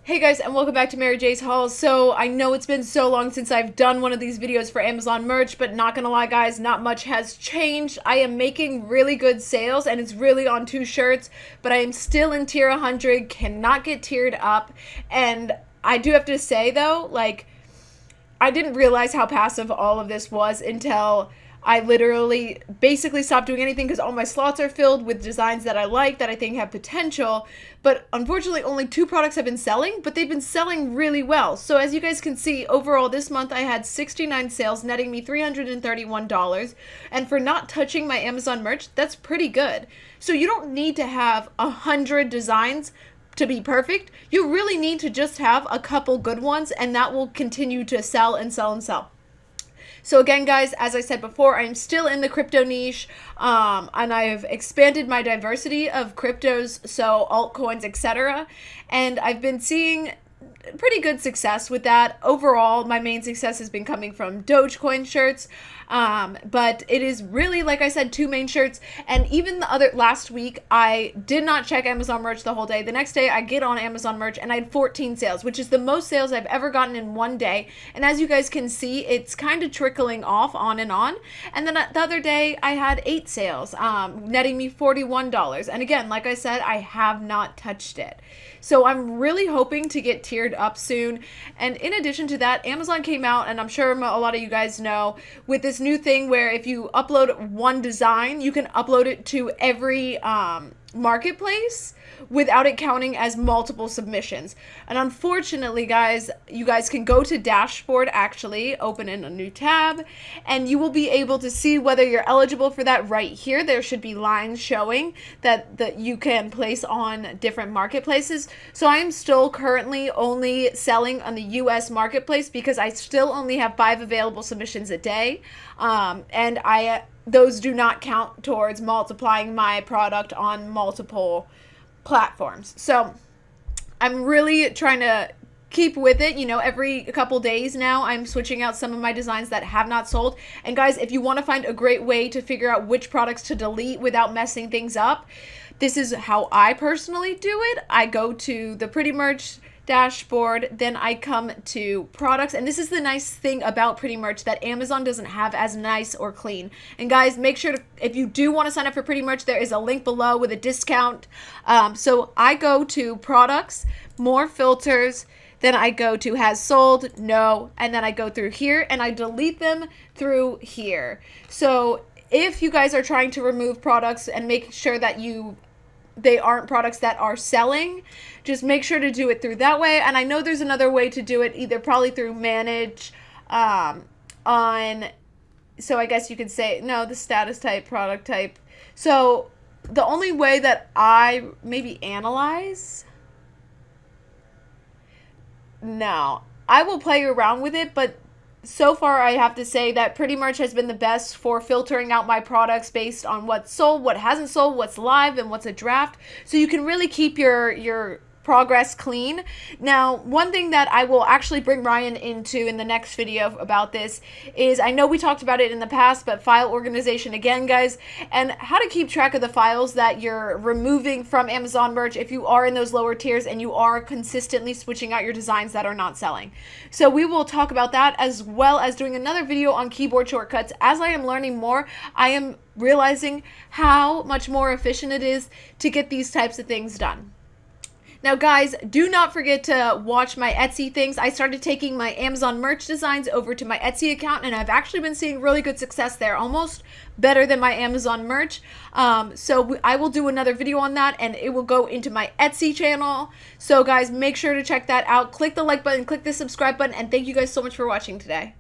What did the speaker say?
Hey guys, and welcome back to Mary J's Hauls. So I know it's been so long since I've done one of these videos for Amazon merch, but not gonna lie guys, not much has changed. I am making really good sales and it's really on 2 shirts, but I am still in tier 100, cannot get tiered up. And I do have to say though, I didn't realize how passive all of this was until I literally basically stopped doing anything because all my slots are filled with designs that I like, that I think have potential. But unfortunately, only 2 products have been selling, but they've been selling really well. So as you guys can see, overall this month I had 69 sales, netting me $331. And for not touching my Amazon merch, that's pretty good. So you don't need to have 100 designs to be perfect. You really need to just have a couple good ones, and that will continue to sell and sell and sell. So again, guys, as I said before, I'm still in the crypto niche, and I've expanded my diversity of cryptos, so altcoins, etc. And I've been seeing pretty good success with that. Overall, my main success has been coming from Dogecoin shirts, but it is really, like I said, 2 main shirts. And even the other last week, I did not check Amazon merch the whole day. The next day I get on Amazon merch and I had 14 sales, which is the most sales I've ever gotten in one day. And as you guys can see, it's kind of trickling off on and on. And then the other day I had 8 sales, netting me $41. And again, like I said, I have not touched it. So I'm really hoping to get tiered up soon. And in addition to that, Amazon came out, and I'm sure a lot of you guys know, with this new thing where if you upload one design, you can upload it to every marketplace without it counting as multiple submissions. And unfortunately, guys, you guys can go to dashboard, actually open in a new tab, and you will be able to see whether you're eligible for that right here. There should be lines showing that you can place on different marketplaces. So I am still currently only selling on the US marketplace because I still only have 5 available submissions a day, and those do not count towards multiplying my product on multiple platforms. So I'm really trying to keep with it. Every couple days now I'm switching out some of my designs that have not sold. And guys, if you want to find a great way to figure out which products to delete without messing things up, this is how I personally do it. I go to the Pretty Merch dashboard, then I come to products, and this is the nice thing about Pretty Merch that Amazon doesn't have as nice or clean. And guys, make sure to, if you do want to sign up for Pretty Merch, there is a link below with a discount. So I go to products, more filters, then I go to has sold, no, and then I go through here and I delete them through here. So if you guys are trying to remove products and make sure that they aren't products that are selling, just make sure to do it through that way. And I know there's another way to do it, either probably through manage so I guess you could say, no, the status type, product type. So the only way that I maybe analyze, no, I will play around with it, but so far I have to say that Pretty Merch has been the best for filtering out my products based on what's sold, what hasn't sold, what's live, and what's a draft. So you can really keep your progress clean. Now, one thing that I will actually bring Ryan into in the next video about this is, I know we talked about it in the past, but file organization again, guys, and how to keep track of the files that you're removing from Amazon merch if you are in those lower tiers and you are consistently switching out your designs that are not selling. So we will talk about that, as well as doing another video on keyboard shortcuts. As I am learning more, I am realizing how much more efficient it is to get these types of things done. Now, guys, do not forget to watch my Etsy things. I started taking my Amazon merch designs over to my Etsy account, and I've actually been seeing really good success there, almost better than my Amazon merch. So I will do another video on that, and it will go into my Etsy channel. So, guys, make sure to check that out. Click the like button, click the subscribe button, and thank you guys so much for watching today.